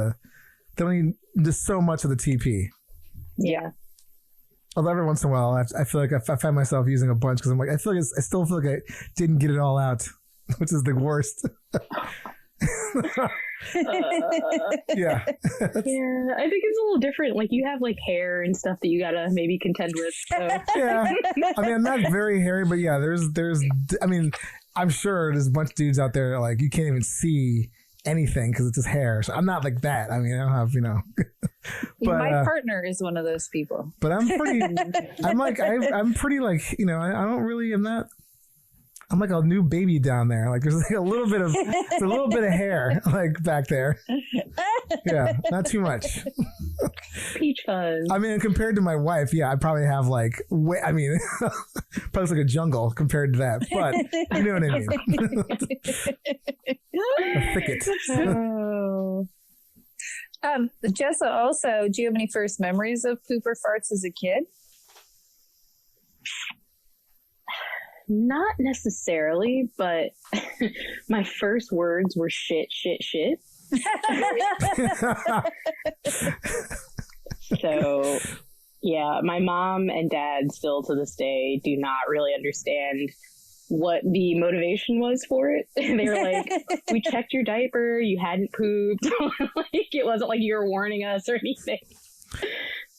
just so much of the TP. Yeah. Although every once in a while, I feel like I find myself using a bunch because I'm like, I still feel like I didn't get it all out, which is the worst. Yeah. Yeah, I think it's a little different. Like you have like hair and stuff that you gotta maybe contend with. So. Yeah. I mean, I'm not very hairy, but yeah, I mean, I'm sure there's a bunch of dudes out there that, like, you can't even see anything because it's just hair. So I'm not like that. I mean, I don't have, but my partner is one of those people. But I'm pretty, I'm pretty like, I don't really, I'm like a new baby down there. Like there's like a little bit of hair like back there. Yeah, not too much. Peach fuzz. I mean, compared to my wife, yeah, I probably have like, probably looks like a jungle compared to that. But you know what I mean. A thicket. Oh. Jessa, also, do you have any first memories of poop or farts as a kid? Not necessarily, but my first words were shit, shit, shit. So, yeah, my mom and dad still to this day do not really understand what the motivation was for it. They were like, we checked your diaper, you hadn't pooped. Like, it wasn't like you were warning us or anything.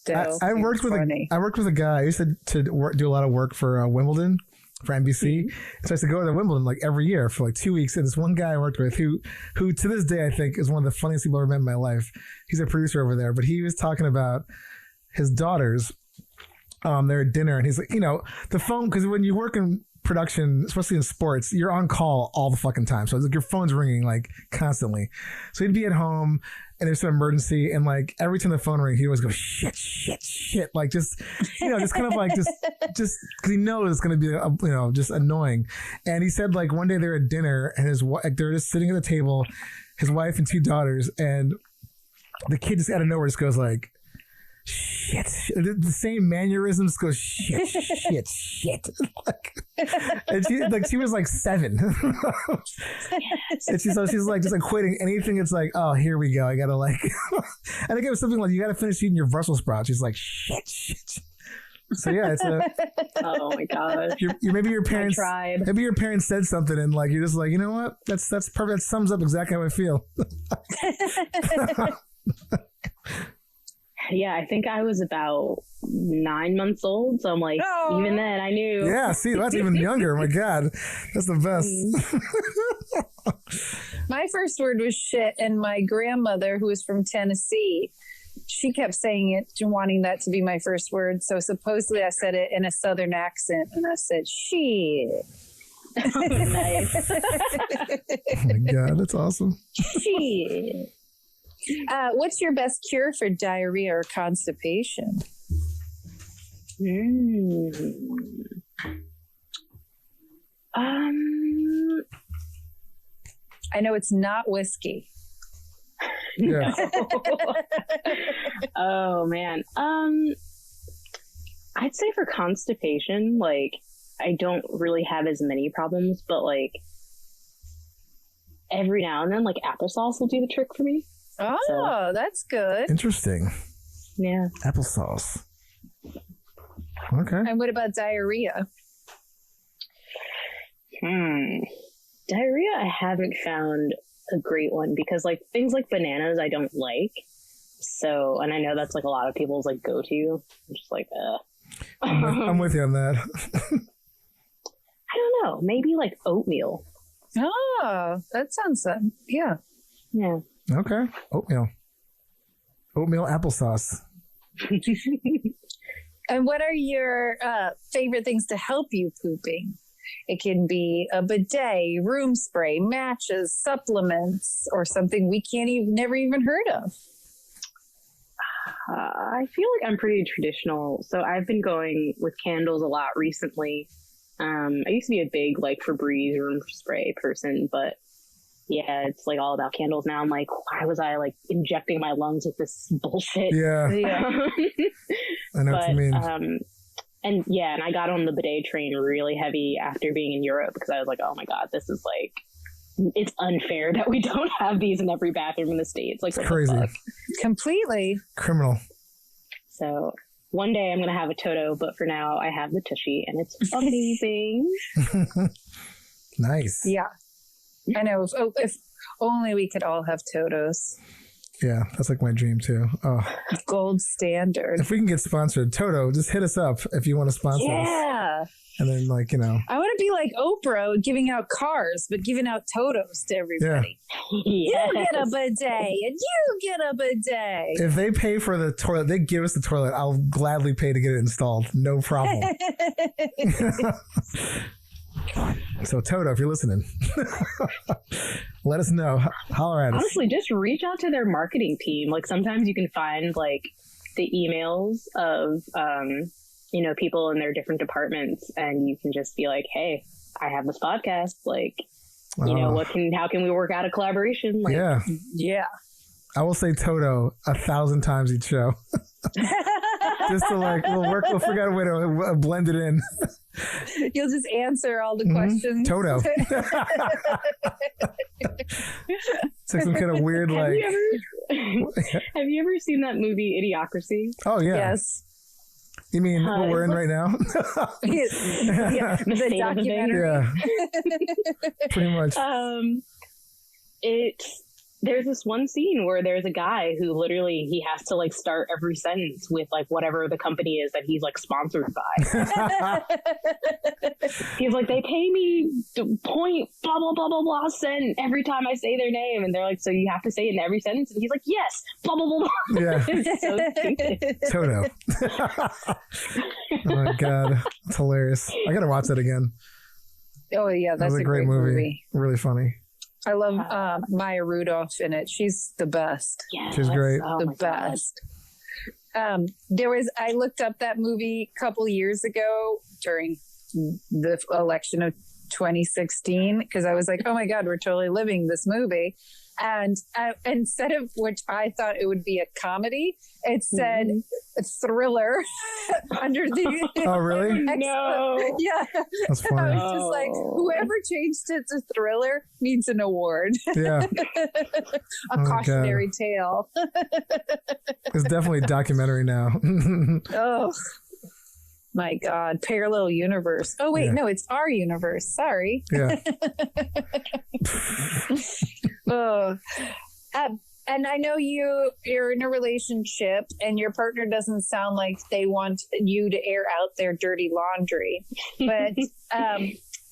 So, I worked with a guy. I used to do a lot of work for Wimbledon. For NBC. So I used to go to Wimbledon like every year for like 2 weeks. And this one guy I worked with who to this day I think is one of the funniest people I've ever met in my life. He's a producer over there, but he was talking about his daughters. They're at dinner and he's like, the phone, because when you work in production, especially in sports, you're on call all the fucking time. So it's like your phone's ringing like constantly. So he'd be at home and there's some emergency and like every time the phone rings, he always goes shit, shit, shit. Like just kind of like just because he knows it's going to be, just annoying. And he said like one day they're at dinner and they're just sitting at the table, his wife and 2 daughters, and the kid just out of nowhere just goes like, shit. The same mannerisms goes shit, shit, shit. And she was like 7. And she's like just equating anything. It's like, oh, here we go. I gotta like. I think it was something like you gotta finish eating your Brussels sprouts. She's like shit, shit. So yeah, it's a. Oh my gosh. Maybe your parents. tried. Maybe your parents said something and like you're just like, you know what? That's perfect. That sums up exactly how I feel. Yeah, I think I was about 9 months old. So I'm like, even then I knew. Yeah, see, that's even younger. My God, that's the best. My first word was shit. And my grandmother, who was from Tennessee, she kept saying it, wanting that to be my first word. So supposedly I said it in a Southern accent and I said, shit. Oh, nice. Oh my God, that's awesome. Shit. What's your best cure for diarrhea or constipation? I know it's not whiskey. Yeah. Oh man. I'd say for constipation, like I don't really have as many problems, but like every now and then, like applesauce will do the trick for me. Oh, So- that's good. Interesting. Yeah. Applesauce. Okay. And what about diarrhea? Diarrhea, I haven't found a great one because like things like bananas I don't like. So, and I know that's like a lot of people's like go-to. I'm just like, I'm with you on that. I don't know. Maybe like oatmeal. Oh, that sounds fun. Yeah. Yeah. Okay. Oatmeal. Oatmeal applesauce. And what are your favorite things to help you pooping? It can be a bidet, room spray, matches, supplements, or something we never even heard of. I feel like I'm pretty traditional, so I've been going with candles a lot recently. I used to be a big like Febreze room spray person, but yeah, it's like all about candles now. I'm like, why was I like injecting my lungs with this bullshit? Yeah. I know what you mean. And I got on the bidet train really heavy after being in Europe because I was like, oh my God, this is like, it's unfair that we don't have these in every bathroom in the States. Like, it's crazy. Completely. Criminal. So one day I'm going to have a Toto, but for now I have the Tushy and it's amazing. Nice. Yeah. I know. If only we could all have Totos. Yeah, that's like my dream too. Oh, gold standard. If we can get sponsored, Toto, just hit us up if you want to sponsor us. Yeah. And then, like, you know, I want to be like Oprah, giving out cars, but giving out Totos to everybody. Yeah. You get a bidet, and you get a bidet. If they pay for the toilet, they give us the toilet, I'll gladly pay to get it installed. No problem. So, Toto, if you're listening, let us know. Holler at us. Honestly, just reach out to their marketing team. Like, sometimes you can find, like, the emails of, people in their different departments, and you can just be like, hey, I have this podcast. Like, how can we work out a collaboration? Like, yeah. I will say Toto 1,000 times each show. Just to we'll figure out a way to blend it in. You'll just answer all the questions. Toto. It's like some kind of weird, have you ever seen that movie Idiocracy? Oh, yeah. Yes. You mean what we're in right now? The documentary. Yeah. Pretty much. There's this one scene where there's a guy who literally he has to like start every sentence with like whatever the company is that he's like sponsored by. He's like, they pay me point blah blah blah blah blah cent every time I say their name, and they're like, so you have to say it in every sentence, and he's like, yes, blah blah blah blah. Yeah. It's so stupid. Toto. Oh my God, it's hilarious. I gotta watch that again. Oh yeah, that's a great movie. Really funny. I love Maya Rudolph in it. She's the best. Yeah, she's great. The best. I looked up that movie a couple years ago during the election of 2016 because I was like, oh my God, we're totally living this movie. And instead of which I thought it would be a comedy, it said thriller under the. Oh, really? No. Yeah. That's funny. I was just like, whoever changed it to thriller needs an award. Yeah. A cautionary tale. It's definitely a documentary now. Oh. My God, parallel universe. Oh, wait, no, it's our universe. Sorry. Yeah. And I know you're in a relationship and your partner doesn't sound like they want you to air out their dirty laundry. But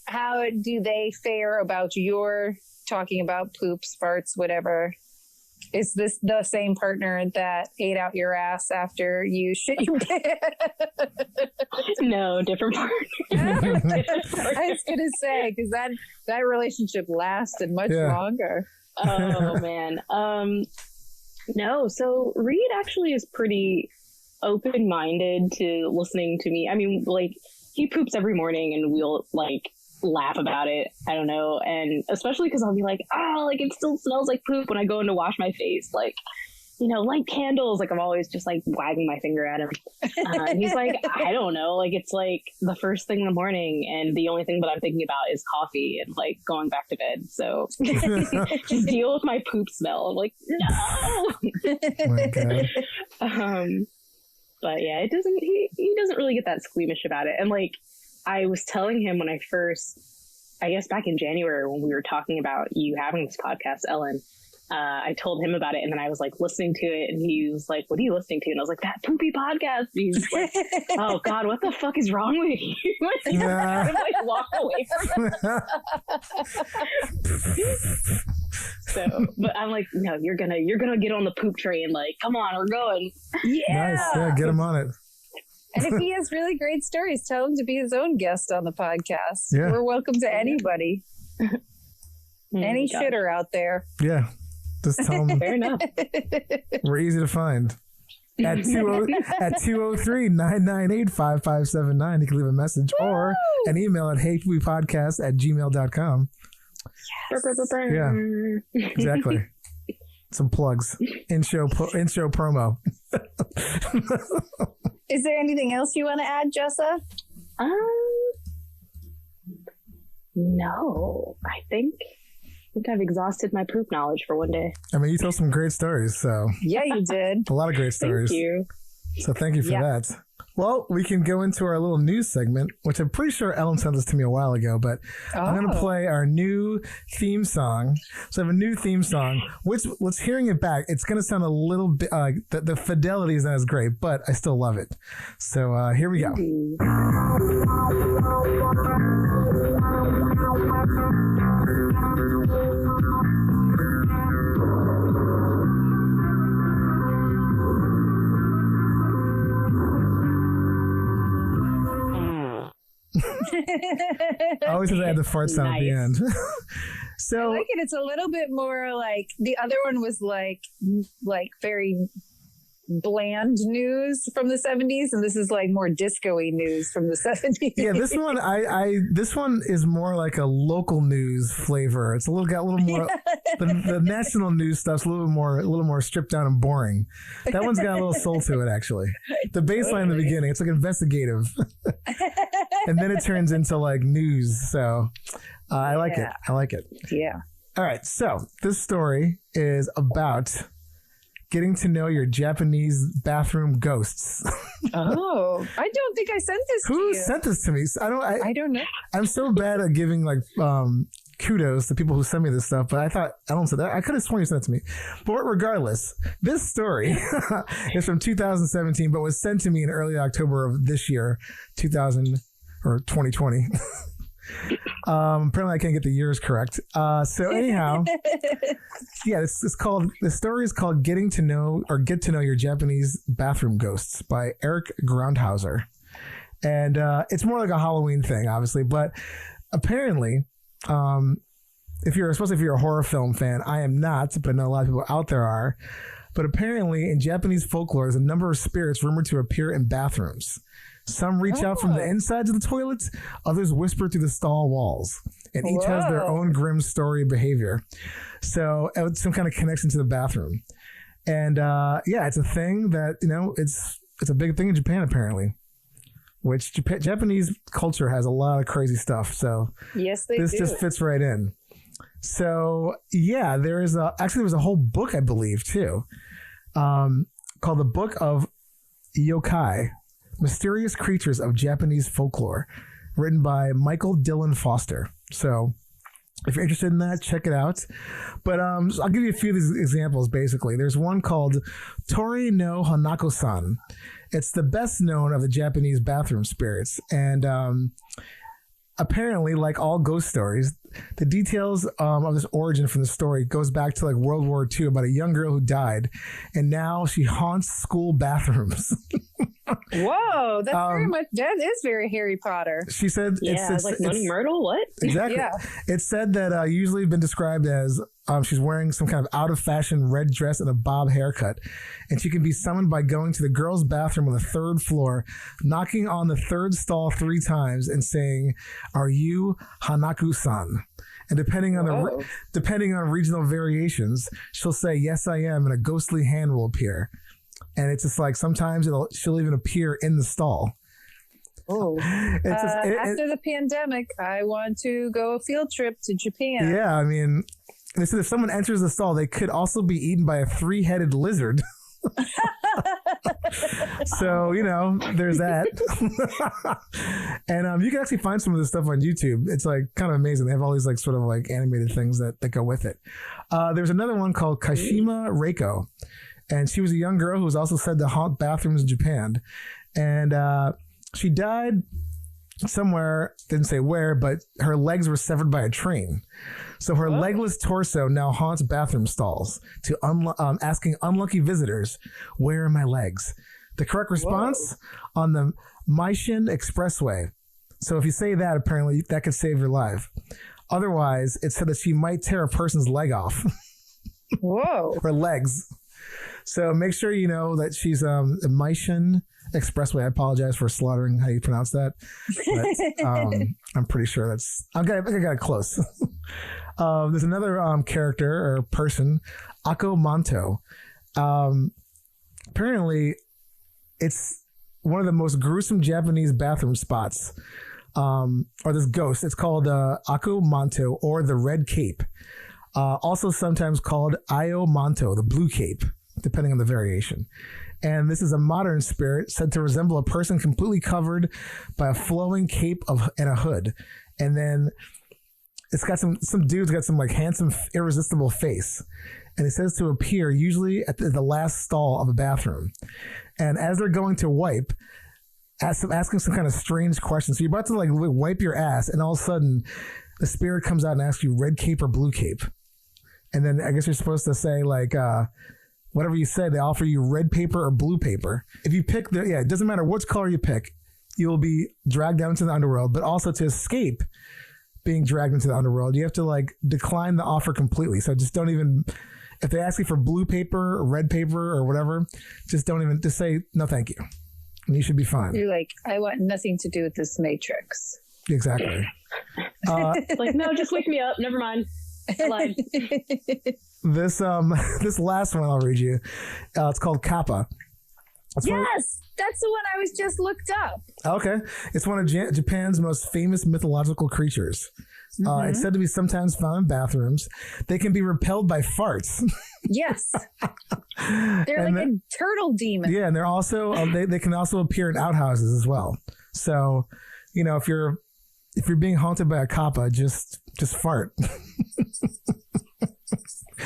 how do they fare about your talking about poops, farts, whatever? Is this the same partner that ate out your ass after you shit your pants? No, different partner. I was going to say, because that relationship lasted much longer. Oh, man. No, so Reed actually is pretty open-minded to listening to me. I mean, like, he poops every morning and we'll, like, laugh about it. I don't know. And especially because I'll be like, like it still smells like poop when I go in to wash my face. Like, light candles. Like I'm always just like wagging my finger at him. And he's like, I don't know. Like it's like the first thing in the morning and the only thing that I'm thinking about is coffee and like going back to bed. So just deal with my poop smell. I'm like, no. Oh my God. But yeah, he doesn't really get that squeamish about it. And like, I was telling him when I guess back in January when we were talking about you having this podcast, Ellen, I told him about it, and then I was like listening to it, and he was like, "What are you listening to?" And I was like, "That Poopy Podcast." And he's like, "Oh God, what the fuck is wrong with you?" I like walk away from it. So, but I'm like, "No, you're gonna get on the poop train. Like, come on, we're going." Yeah. Nice. Yeah, get him on it. And if he has really great stories, tell him to be his own guest on the podcast. Yeah. We're welcome to anybody. Any shitter out there. Yeah. Just tell them. Fair enough. We're easy to find. At 203-998-5579, you can leave a message or an email at heypoopypodcast@gmail.com. Yes. Yeah, exactly. Some plugs. In-show promo. Is there anything else you want to add, Jessa? No, I think I've exhausted my poop knowledge for one day. I mean, you told some great stories, so. Yeah, you did. A lot of great stories. Thank you. So thank you for that. Well, we can go into our little news segment, which I'm pretty sure Ellen sent this to me a while ago, but I'm going to play our new theme song. So I have a new theme song, which, let's hearing it back, it's going to sound a little bit, the fidelity is not as great, but I still love it. So here we go. I always have to add the fart sound at the end. So I like it. It's a little bit more like the other one was like very bland news from the 70s, and this is like more disco-y news from the 70s. Yeah, this one this one is more like a local news flavor. It's got a little more the national news stuff's a little more stripped down and boring. That one's got a little soul to it, actually. The bass line in the beginning, it's like investigative. And then it turns into like news. So I like it. I like it. Yeah. All right. So this story is about getting to know your Japanese bathroom ghosts. Oh, I don't think I sent this to you. Who sent this to me? I don't know. I'm so bad at giving like kudos to people who send me this stuff, but I thought Ellen said that. I could have sworn you sent it to me. But regardless, this story is from 2017, but was sent to me in early October of this year, 2020. Apparently I can't get the years correct. So anyhow, yeah, the story is called Get to Know Your Japanese Bathroom Ghosts by Eric Groundhauser. And it's more like a Halloween thing, obviously, but apparently, especially if you're a horror film fan, I am not, but I know a lot of people out there are. But apparently in Japanese folklore, there's a number of spirits rumored to appear in bathrooms. Some reach out from the insides of the toilets, others whisper through the stall walls, and each has their own grim story behavior. So it's some kind of connection to the bathroom. And it's a thing that, it's a big thing in Japan apparently, which Japanese culture has a lot of crazy stuff. So yes, this just fits right in. So yeah, there was a whole book, I believe, too, called the Book of Yokai, Mysterious Creatures of Japanese Folklore, written by Michael Dillon Foster. So if you're interested in that, check it out. But I'll give you a few of these examples, basically. There's one called Tori no Hanako-san. It's the best known of the Japanese bathroom spirits. And apparently, like all ghost stories, the details of this origin from the story goes back to like World War II about a young girl who died, and now she haunts school bathrooms. Whoa, that is very Harry Potter. She said, it's like Moaning Myrtle. What? Exactly. Yeah. It's said that usually been described as she's wearing some kind of out of fashion red dress and a bob haircut, and she can be summoned by going to the girls' bathroom on the third floor, knocking on the third stall 3 times, and saying, "Are you Hanako-san?" And depending on regional variations, she'll say, "Yes, I am," and a ghostly hand will appear. And it's just like sometimes she'll even appear in the stall. Oh, after the pandemic, I want to go a field trip to Japan. Yeah, I mean, they said if someone enters the stall, they could also be eaten by a 3-headed lizard. So, there's that. And you can actually find some of this stuff on YouTube. It's like kind of amazing. They have all these like sort of like animated things that go with it. There's another one called Kashima Reiko. And she was a young girl who was also said to haunt bathrooms in Japan. And she died somewhere, didn't say where, but her legs were severed by a train. So her legless torso now haunts bathroom stalls to asking unlucky visitors, "Where are my legs?" The correct response on the Meishin Expressway. So if you say that, apparently that could save your life. Otherwise, it said that she might tear a person's leg off. Whoa. Her legs. So make sure you know that she's a Meishin Expressway. I apologize for slaughtering how you pronounce that, but I'm pretty sure I got it close. There's another character or person, Ako Manto. Apparently, it's one of the most gruesome Japanese bathroom spots, or this ghost. It's called Ako Manto, or the Red Cape, also sometimes called Io Manto, the Blue Cape, depending on the variation. And this is a modern spirit said to resemble a person completely covered by a flowing cape and a hood. And then it's got some dude's got some like handsome, irresistible face. And it says to appear usually at the last stall of a bathroom. And as they're going to wipe, asking some kind of strange questions. So you're about to like wipe your ass, and all of a sudden the spirit comes out and asks you red cape or blue cape. And then I guess you're supposed to say like, whatever you say, they offer you red paper or blue paper. If you pick it doesn't matter which color you pick, you will be dragged down into the underworld. But also to escape being dragged into the underworld, you have to like decline the offer completely. So just don't even, if they ask you for blue paper or red paper or whatever, just say no thank you. And you should be fine. You're like, I want nothing to do with this matrix. Exactly. Like, no, just wake me up. Never mind. I lied. This last one I'll read you. It's called Kappa. Yes, that's the one I was just looked up. Okay, it's one of Japan's most famous mythological creatures. It's said to be sometimes found in bathrooms. They can be repelled by farts. Yes, they're like a turtle demon. Yeah, and they're also they can also appear in outhouses as well. So, if you're being haunted by a kappa, just fart.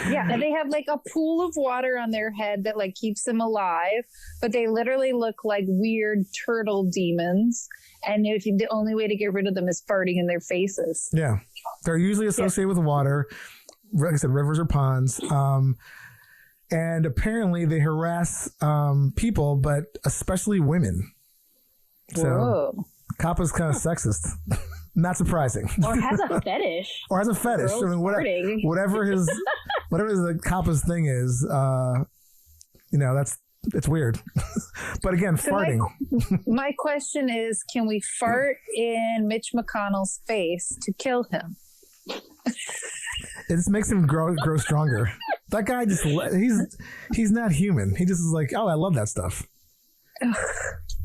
Yeah, and they have like a pool of water on their head that like keeps them alive, but they literally look like weird turtle demons. And the only way to get rid of them is farting in their faces. Yeah, they're usually associated with water, like I said, rivers or ponds. And apparently they harass people, but especially women. So Whoa. Kappa's kind of sexist. Not surprising. Or has a fetish. I mean, whatever the Kappa's thing is, it's weird. But again, so farting. My question is, can we fart in Mitch McConnell's face to kill him? It just makes him grow stronger. That guy he's not human. He just is like, oh, I love that stuff.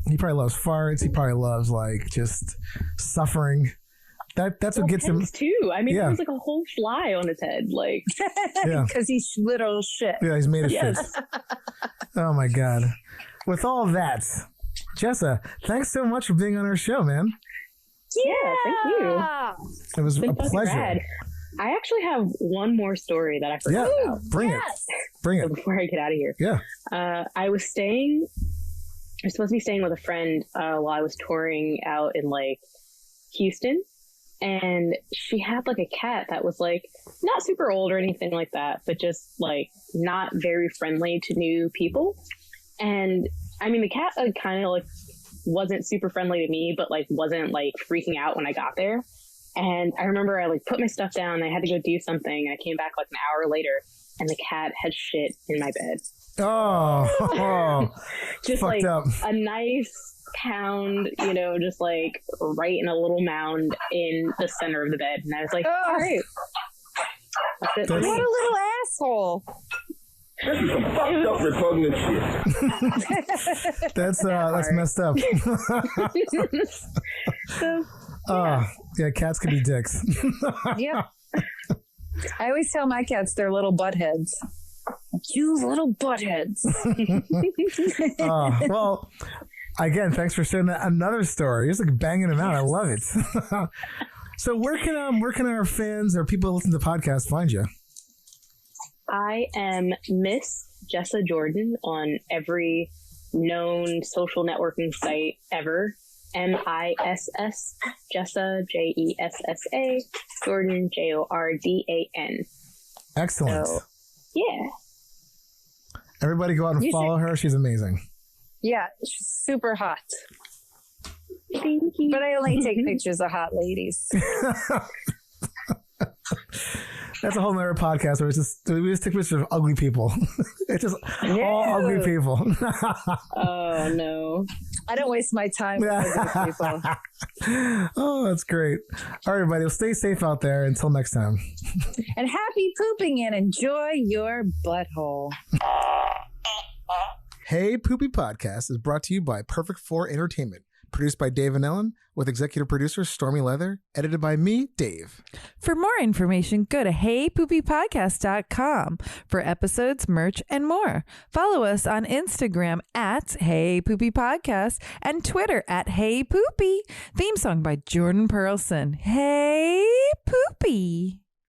He probably loves farts. He probably loves like just suffering. That's what gets him too. I mean, there was like a whole fly on his head, like because he's literal shit. Yeah, he's made of shit. Oh my god! With all that, Jessa, thanks so much for being on our show, man. Yeah, thank you. It was a pleasure. Rad. I actually have one more story that I forgot about. Bring it before I get out of here. Yeah. I was supposed to be staying with a friend while I was touring out in like Houston, and she had like a cat that was like not super old or anything like that, but just like not very friendly to new people. And I mean, the cat kind of like wasn't super friendly to me, but like wasn't like freaking out when I got there. And I remember I like put my stuff down, I had to go do something, and I came back like an hour later and the cat had shit in my bed. Oh, just like up. A nice pound, just like right in a little mound in the center of the bed. And I was like, all right. That's it. What a little asshole. This is some fucked up repugnant shit. That's messed up. So, yeah, cats can be dicks. Yeah. I always tell my cats they're little buttheads. You little buttheads. Well, Again, thanks for sharing another story. You're just like banging them out. I love it. So where can our fans or people who listen to the podcast find you? I am Miss Jessa Jordan on every known social networking site ever. MISS Jessa JESSA Jordan JORDAN. Excellent. So, yeah. Everybody go out and follow her. She's amazing. Yeah, she's super hot. Thank you. But I only take pictures of hot ladies. That's a whole nother podcast where we just take pictures of ugly people. It's just all ugly people. Oh no. I don't waste my time with ugly people. Oh, that's great. All right, everybody. Well, stay safe out there. Until next time. And happy pooping and enjoy your butthole. Hey Poopy Podcast is brought to you by Perfect 4 Entertainment. Produced by Dave and Ellen, with executive producer Stormy Leather, edited by me, Dave. For more information, go to heypoopypodcast.com for episodes, merch, and more. Follow us on Instagram at Hey Poopy Podcast and Twitter at Hey Poopy. Theme song by Jordan Pearlson. Hey Poopy.